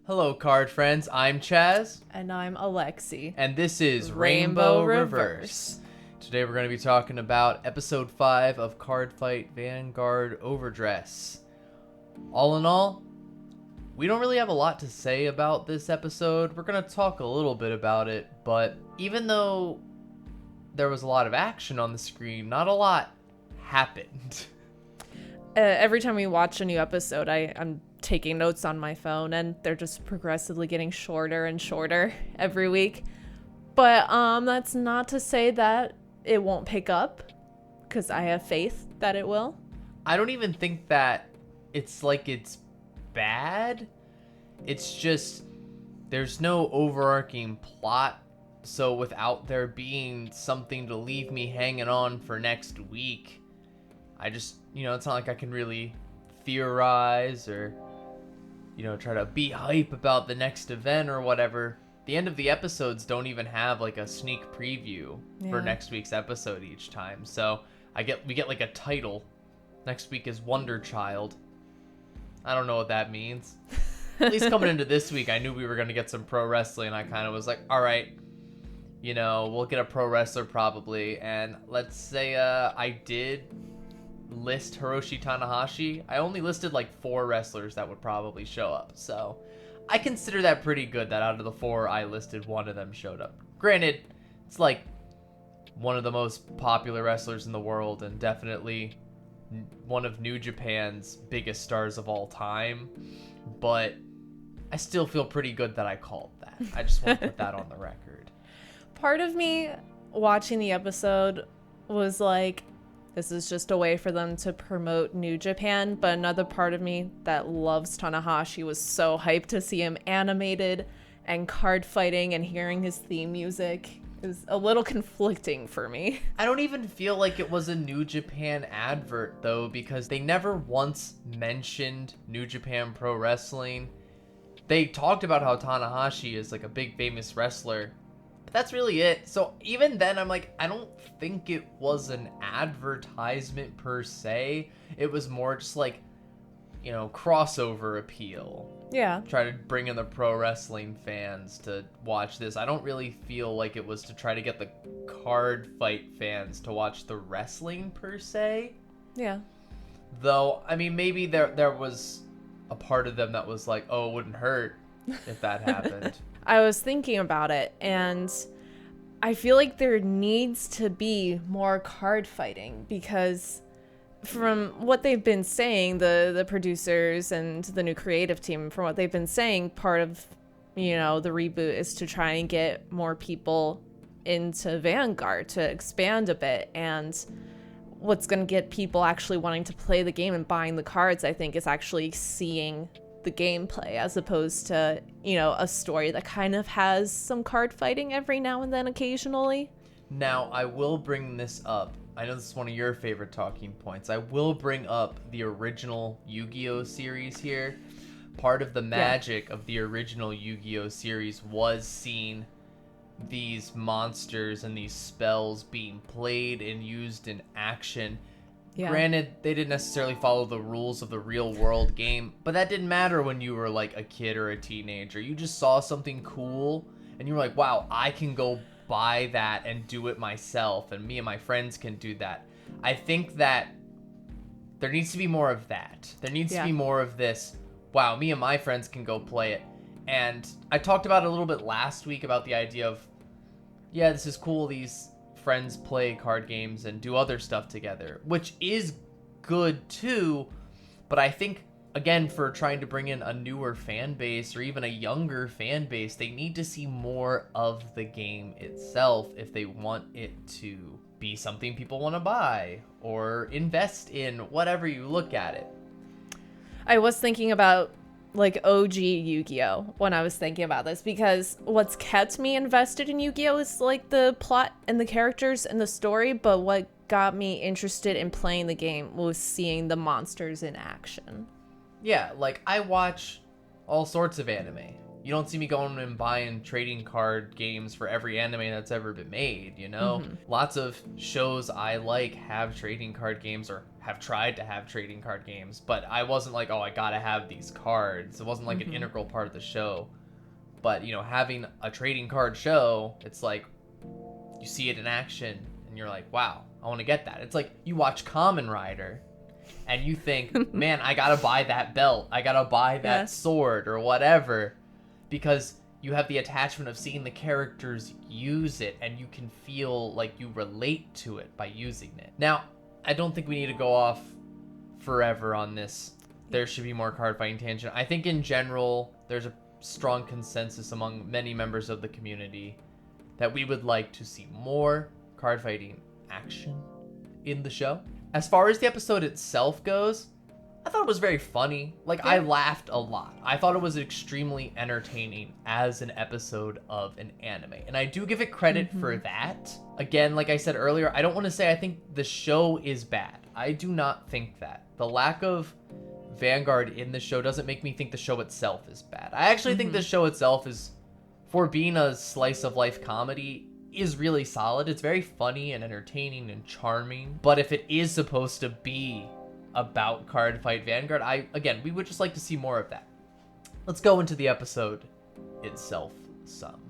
Hello, card friends. I'm Chaz. And I'm Alexi. And this is Rainbow Rainbow Reverse. Reverse. Today we're going to be talking about episode 5 of Cardfight Vanguard overdress. All in all, we don't really have a lot to say about this episode. We're going to talk a little bit about it, but even though there was a lot of action on the screen, not a lot happened. Every time we watch a new episode, I'm taking notes on my phone, and they're just progressively getting shorter and shorter every week. But that's not to say that it won't pick up, because I have faith that it will. I don't even think that it's bad. It's just there's no overarching plot, so without there being something to leave me hanging on for next week, I just, it's not like I can really theorize or, try to be hype about the next event or whatever. The end of the episodes don't even have like a sneak preview for next week's episode each time. So we get like a title. Next week is Wonder Child. I don't know what that means. At least coming into this week, I knew we were going to get some pro wrestling. I kind of was like, all right, we'll get a pro wrestler probably. And let's say I did list Hiroshi Tanahashi. I only listed like 4 wrestlers that would probably show up. So I consider that pretty good that out of the 4 I listed, one of them showed up. Granted, it's like one of the most popular wrestlers in the world and definitely one of New Japan's biggest stars of all time. But I still feel pretty good that I called that. I just want to put that on the record. Part of me watching the episode was like, this is just a way for them to promote New Japan. But another part of me that loves Tanahashi was so hyped to see him animated and card fighting and hearing his theme music. It was a little conflicting for me. I don't even feel like it was a New Japan advert, though, because they never once mentioned New Japan Pro Wrestling. They talked about how Tanahashi is like a big famous wrestler, but that's really it. So even then, I'm like, I don't think it was an advertisement per se. It was more just like, crossover appeal. Yeah. Try to bring in the pro wrestling fans to watch this. I don't really feel like it was to try to get the card fight fans to watch the wrestling per se. Yeah. Though, I mean, maybe there was a part of them that was like, oh, it wouldn't hurt if that happened. I was thinking about it, and I feel like there needs to be more card fighting, because from what they've been saying, the producers and the new creative team, from what they've been saying, part of, the reboot is to try and get more people into Vanguard to expand a bit. And what's going to get people actually wanting to play the game and buying the cards, I think, is actually seeing the gameplay, as opposed to, a story that kind of has some card fighting every now and then occasionally. Now, I will bring this up. I know this is one of your favorite talking points. I will bring up the original Yu-Gi-Oh series here. Part of the magic of the original Yu-Gi-Oh series was seeing these monsters and these spells being played and used in action. Yeah. Granted, they didn't necessarily follow the rules of the real world game, but that didn't matter when you were like a kid or a teenager. You just saw something cool and you were like, wow, I can go buy that and do it myself, and me and my friends can do that. I think that there needs to be more of that. There needs to be more of this, wow, me and my friends can go play it. And I talked about it a little bit last week about the idea of, yeah, this is cool, these friends play card games and do other stuff together, which is good too, but I think, again, for trying to bring in a newer fan base or even a younger fan base, they need to see more of the game itself if they want it to be something people want to buy or invest in, whatever you look at it. I was thinking about like OG Yu-Gi-Oh when I was thinking about this, because what's kept me invested in Yu-Gi-Oh is like the plot and the characters and the story, but what got me interested in playing the game was seeing the monsters in action. Yeah, like I watch all sorts of anime. You don't see me going and buying trading card games for every anime that's ever been made, you know? Lots of shows I like have trading card games or have tried to have trading card games, but I wasn't like, oh, I gotta have these cards. It wasn't like an integral part of the show. But, you know, having a trading card show, it's like you see it in action and you're like, wow, I want to get that. It's like you watch Kamen Rider and you think, man, I gotta buy that belt. I gotta buy that sword or whatever, because you have the attachment of seeing the characters use it and you can feel like you relate to it by using it. Now, I don't think we need to go off forever on this. There should be more card fighting tangent. I think in general, there's a strong consensus among many members of the community that we would like to see more card fighting action in the show. As far as the episode itself goes, I thought it was very funny. Like, I laughed a lot. I thought it was extremely entertaining as an episode of an anime. And I do give it credit for that. Again, like I said earlier, I don't want to say I think the show is bad. I do not think that. The lack of Vanguard in the show doesn't make me think the show itself is bad. I actually think the show itself is, for being a slice of life comedy, is really solid. It's very funny and entertaining and charming. But if it is supposed to be about Cardfight Vanguard, we would just like to see more of that. Let's go into the episode itself some.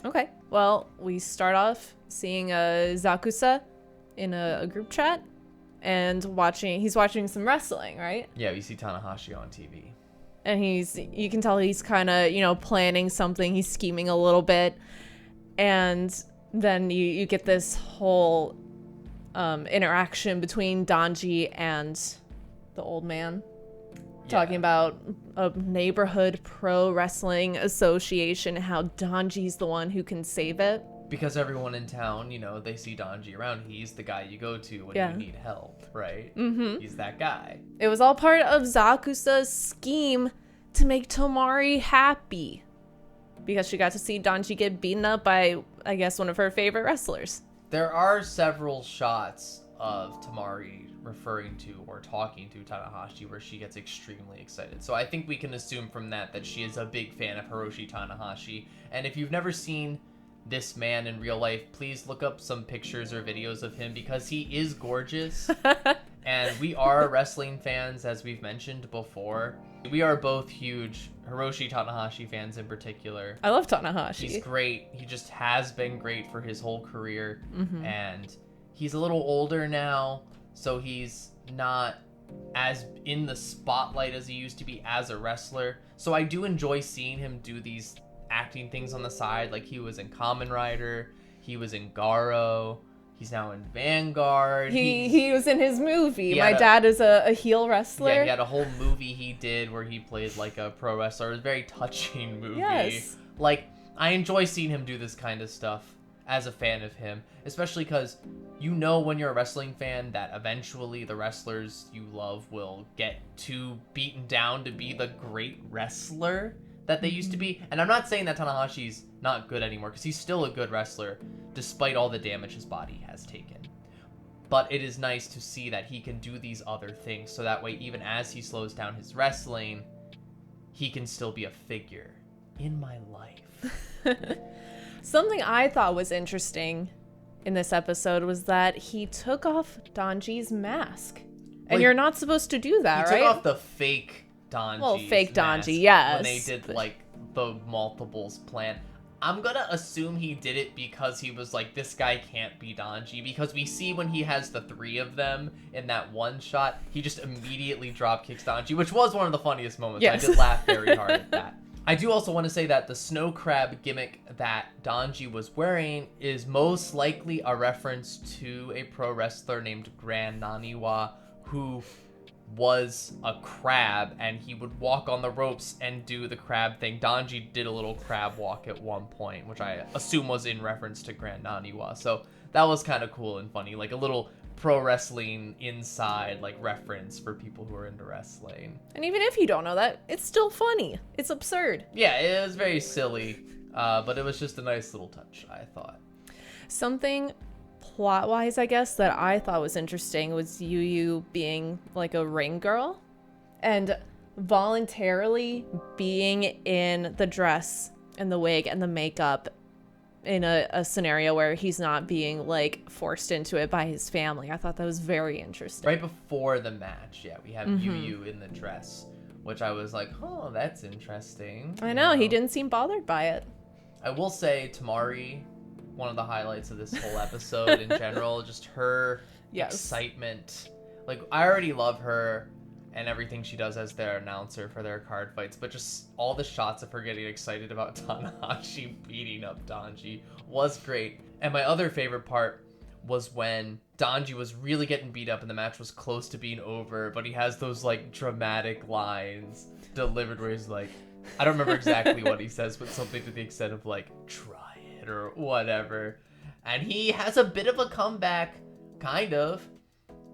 Okay. Well, we start off seeing Zakusa in a group chat and he's watching some wrestling, right? Yeah, we see Tanahashi on TV. And you can tell he's kind of, planning something. He's scheming a little bit. And then you get this whole interaction between Danji and the old man, talking about a neighborhood pro wrestling association and how Danji's the one who can save it. Because everyone in town, they see Danji around. He's the guy you go to when you need help, right? He's that guy. It was all part of Zakusa's scheme to make Tomari happy, because she got to see Danji get beaten up by, I guess, one of her favorite wrestlers. There are several shots of Tomari referring to or talking to Tanahashi where she gets extremely excited. So I think we can assume from that she is a big fan of Hiroshi Tanahashi. And if you've never seen this man in real life, please look up some pictures or videos of him, because he is gorgeous. And we are wrestling fans, as we've mentioned before. We are both huge Hiroshi Tanahashi fans in particular. I love Tanahashi. He's great. He just has been great for his whole career. And he's a little older now, so he's not as in the spotlight as he used to be as a wrestler. So I do enjoy seeing him do these acting things on the side. Like, he was in Kamen Rider, he was in Garo, he's now in Vanguard. He was in his movie. My dad is a heel wrestler. Yeah, he had a whole movie he did where he played like a pro wrestler. It was a very touching movie. Yes. Like, I enjoy seeing him do this kind of stuff as a fan of him, especially because when you're a wrestling fan that eventually the wrestlers you love will get too beaten down to be the great wrestler that they used to be. And I'm not saying that Tanahashi's not good anymore, because he's still a good wrestler despite all the damage his body has taken. But it is nice to see that he can do these other things, so that way even as he slows down his wrestling, he can still be a figure in my life. Something I thought was interesting in this episode was that he took off Danji's mask. And you're not supposed to do that, right? He took off the fake Danji. Well, fake Danji, yes. When they did, the multiples plan. I'm gonna assume he did it because he was like, this guy can't be Danji. Because we see when he has the three of them in that one shot, he just immediately drop kicks Danji, which was one of the funniest moments. Yes. I did laugh very hard at that. I do also want to say that the snow crab gimmick that Danji was wearing is most likely a reference to a pro wrestler named Gran Naniwa, who was a crab, and he would walk on the ropes and do the crab thing. Danji did a little crab walk at one point, which I assume was in reference to Gran Naniwa. So that was kind of cool and funny, like a little pro wrestling inside reference for people who are into wrestling. And even if you don't know that, it's still funny. It's absurd. Yeah, it was very silly, but it was just a nice little touch, I thought. Something plot-wise, I guess, that I thought was interesting was Yu being like a ring girl. And voluntarily being in the dress and the wig and the makeup in a scenario where he's not being like forced into it by his family. I thought that was very interesting. Right before the match, yeah, we have Yu in the dress, which I was like, oh, that's interesting. I know, he didn't seem bothered by it. I will say Tamari, one of the highlights of this whole episode in general, just her excitement. Like, I already love her and everything she does as their announcer for their card fights, but just all the shots of her getting excited about Tanahashi beating up Donji was great. And my other favorite part was when Donji was really getting beat up and the match was close to being over, but he has those like dramatic lines delivered where he's like, I don't remember exactly what he says, but something to the extent of like, try it or whatever. And he has a bit of a comeback, kind of,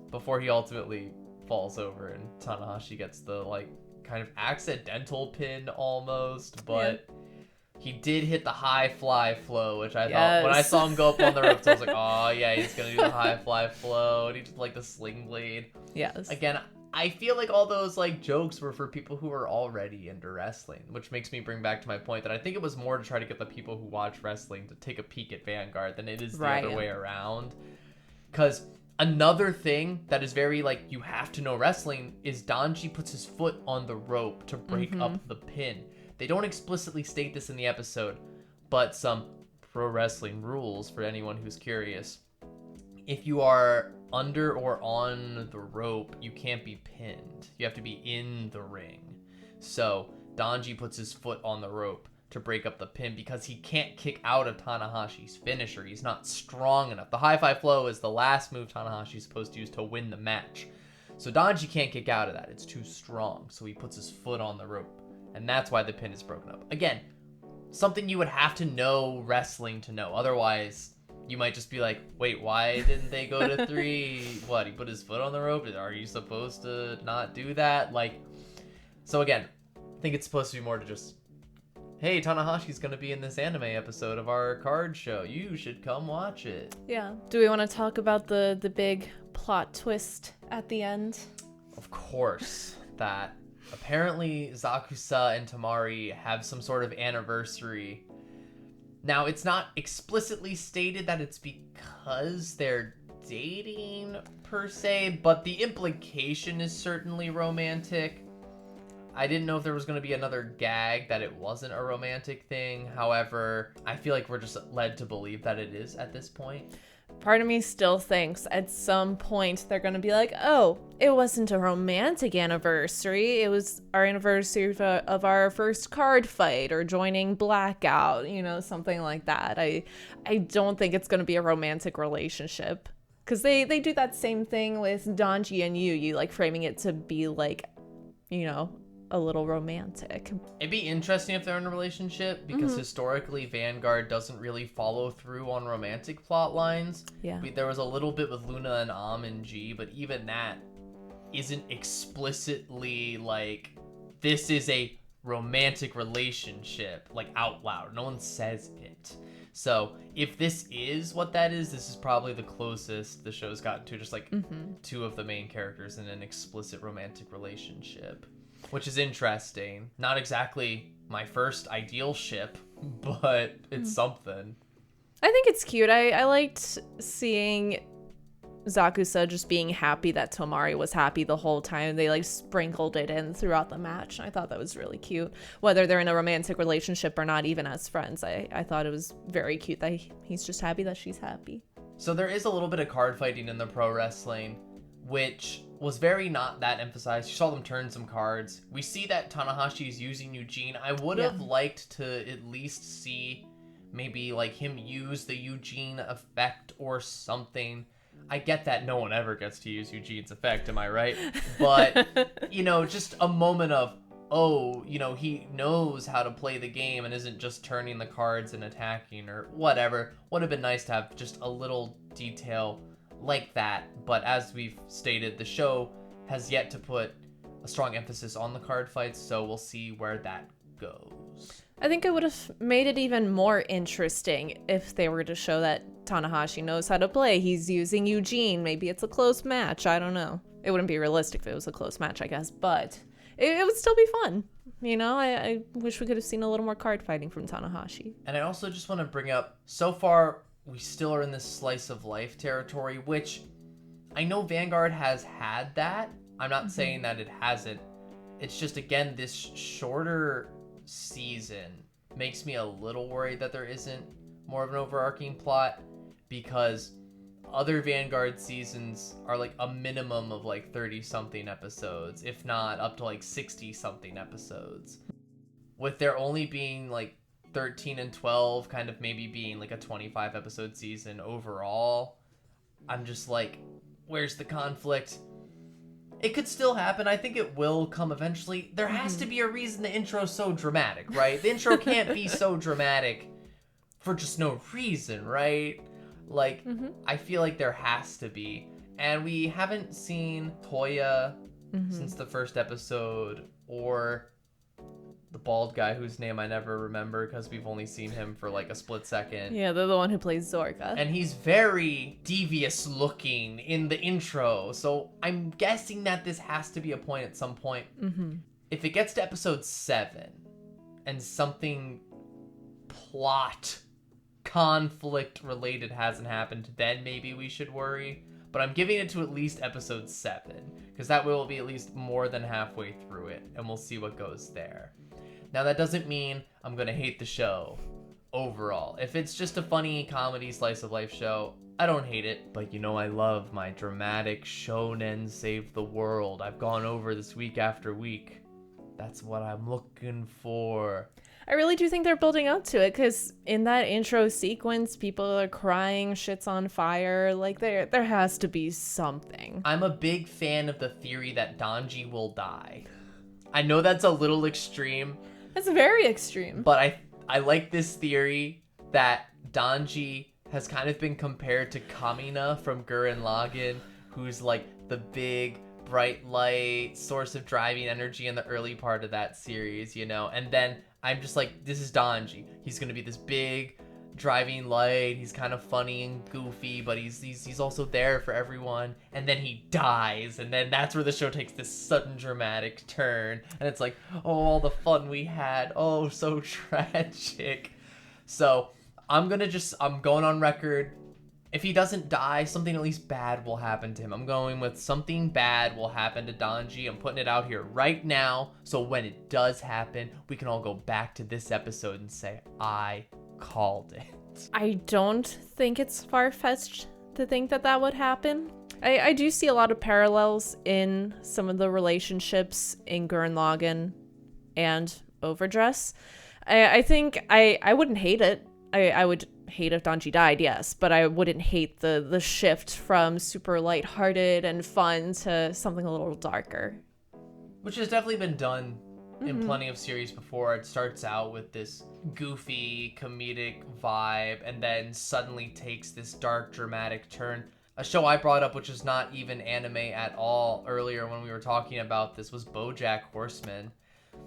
before he ultimately falls over and Tanahashi gets the like kind of accidental pin almost, but he did hit the high fly flow, which I thought when I saw him go up on the ropes, I was like, oh yeah, he's gonna do the high fly flow, and he did like the sling blade. Yes. Again, I feel like all those like jokes were for people who were already into wrestling, which makes me bring back to my point that I think it was more to try to get the people who watch wrestling to take a peek at Vanguard than it is the other way around. Because another thing that is very, like, you have to know wrestling is Donji puts his foot on the rope to break up the pin. They don't explicitly state this in the episode, but some pro wrestling rules for anyone who's curious. If you are under or on the rope, you can't be pinned. You have to be in the ring. So Donji puts his foot on the rope to break up the pin because he can't kick out of Tanahashi's finisher. He's not strong enough. The high five flow is the last move Tanahashi's supposed to use to win the match. So Donji can't kick out of that. It's too strong. So he puts his foot on the rope. And that's why the pin is broken up. Again, something you would have to know wrestling to know. Otherwise, you might just be like, wait, why didn't they go to 3? What, he put his foot on the rope? Are you supposed to not do that? Like, so again, I think it's supposed to be more to just, hey, Tanahashi's going to be in this anime episode of our card show. You should come watch it. Yeah. Do we want to talk about the big plot twist at the end? Of course. That apparently Zakusa and Tamari have some sort of anniversary. Now, it's not explicitly stated that it's because they're dating, per se, but the implication is certainly romantic. I didn't know if there was going to be another gag that it wasn't a romantic thing. However, I feel like we're just led to believe that it is at this point. Part of me still thinks at some point they're going to be like, oh, it wasn't a romantic anniversary. It was our anniversary of our first card fight or joining Blackout, you know, something like that. I don't think it's going to be a romantic relationship because they do that same thing with Donji and Yu, like framing it to be like, you know, a little romantic. It'd be interesting if they're in a relationship because historically Vanguard doesn't really follow through on romantic plot lines. Yeah. There was a little bit with Luna and Am and G, but even that isn't explicitly like, this is a romantic relationship, like out loud. No one says it. So if this is what that is, this is probably the closest the show's gotten to just like two of the main characters in an explicit romantic relationship. Which is interesting. Not exactly my first ideal ship, but it's something. I think it's cute. I liked seeing Zakusa just being happy that Tamari was happy the whole time. They like sprinkled it in throughout the match. I thought that was really cute. Whether they're in a romantic relationship or not, even as friends, I thought it was very cute that he's just happy that she's happy. So there is a little bit of card fighting in the pro wrestling, which was very not that emphasized. You saw them turn some cards. We see that Tanahashi is using Eugene. I would have liked to at least see maybe like him use the Eugene effect or something. I get that no one ever gets to use Eugene's effect, am I right? But, you know, just a moment of, oh, you know, he knows how to play the game and isn't just turning the cards and attacking or whatever. Would have been nice to have just a little detail like that, but as we've stated, the show has yet to put a strong emphasis on the card fights, so we'll see where that goes. I think it would have made it even more interesting if they were to show that Tanahashi knows how to play. He's using Eugene. Maybe it's a close match. I don't know. It wouldn't be realistic if it was a close match, I guess, but it would still be fun. I wish we could have seen a little more card fighting from Tanahashi. And I also just want to bring up, so far, we still are in this slice of life territory, which I know Vanguard has had that. I'm not saying that it hasn't. It's just, again, this shorter season makes me a little worried that there isn't more of an overarching plot, because other Vanguard seasons are like a minimum of like 30-something episodes, if not up to like 60-something episodes. With there only being like 13 and 12 kind of maybe being like a 25-episode season overall, I'm just like, where's the conflict? It could still happen. I think it will come eventually. There has to be a reason the intro's so dramatic, right? The intro can't be so dramatic for just no reason, right? Like, I feel like there has to be. And we haven't seen Toya since the first episode, or the bald guy whose name I never remember because we've only seen him for like a split second. Yeah, they're the one who plays Zorka. And he's very devious looking in the intro. So I'm guessing that this has to be a point at some point. If it gets to episode 7 and something plot conflict related hasn't happened, then maybe we should worry. But I'm giving it to at least episode 7, because that way we'll be at least more than halfway through it, and we'll see what goes there. Now, that doesn't mean I'm gonna hate the show overall. If it's just a funny comedy slice of life show, I don't hate it. But I love my dramatic shonen save the world. I've gone over this week after week. That's what I'm looking for. I really do think they're building up to it, because in that intro sequence, people are crying, shit's on fire. Like, there has to be something. I'm a big fan of the theory that Danji will die. I know that's a little extreme. That's very extreme. But I like this theory that Danji has kind of been compared to Kamina from Gurren Lagann, who's like the big bright light source of driving energy in the early part of that series, and then I'm just like, this is Danji. He's gonna be this big driving light. He's kind of funny and goofy, but he's also there for everyone. And then he dies, and then that's where the show takes this sudden dramatic turn. And it's like, oh, all the fun we had. Oh, so tragic. So I'm going on record. If he doesn't die, something at least bad will happen to him. I'm going with something bad will happen to Danji. I'm putting it out here right now, so when it does happen, we can all go back to this episode and say, I called it. I don't think it's far-fetched to think that would happen. I do see a lot of parallels in some of the relationships in Gurren Lagann and overdress. I think I wouldn't hate it. I would hate if Danji died, yes, but I wouldn't hate the shift from super lighthearted and fun to something a little darker. Which has definitely been done in plenty of series before. It starts out with this goofy, comedic vibe, and then suddenly takes this dark, dramatic turn. A show I brought up, which is not even anime at all, earlier when we were talking about this, was BoJack Horseman.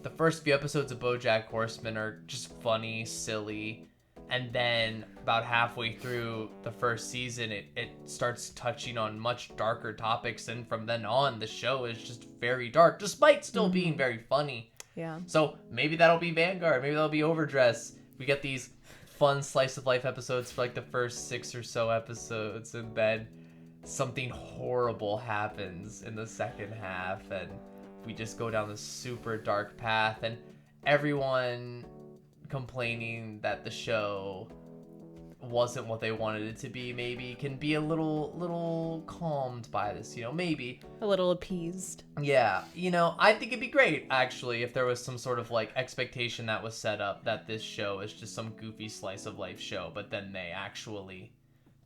The first few episodes of BoJack Horseman are just funny, silly, and then about halfway through the first season, it starts touching on much darker topics, and from then on, the show is just very dark, despite still being very funny. Yeah. So maybe that'll be Vanguard, maybe that'll be overdress. We get these fun slice of life episodes for like the first 6 or so episodes, and then something horrible happens in the second half, and we just go down this super dark path, and everyone complaining that the show wasn't what they wanted it to be maybe can be a little calmed by this, maybe a little appeased. Yeah, I think it'd be great actually if there was some sort of like expectation that was set up that this show is just some goofy slice of life show, but then they actually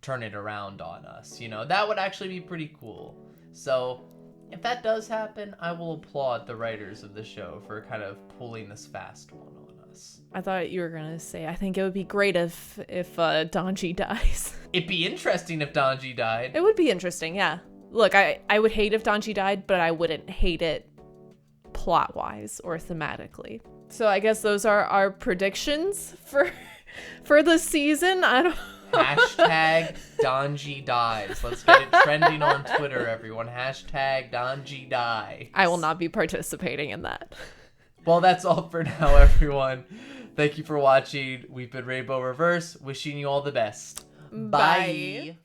turn it around on us. That would actually be pretty cool. So if that does happen, I will applaud the writers of the show for kind of pulling this fast one on us. I thought you were gonna say, I think it would be great if Danji dies. It'd be interesting if Danji died. It would be interesting, yeah. Look, I would hate if Danji died, but I wouldn't hate it plot-wise or thematically. So I guess those are our predictions for the season. Hashtag Donji dies. Let's get it trending on Twitter, everyone. Hashtag Donji dies. I will not be participating in that. Well, that's all for now, everyone. Thank you for watching. We've been Rainbow Reverse, wishing you all the best. Bye. Bye.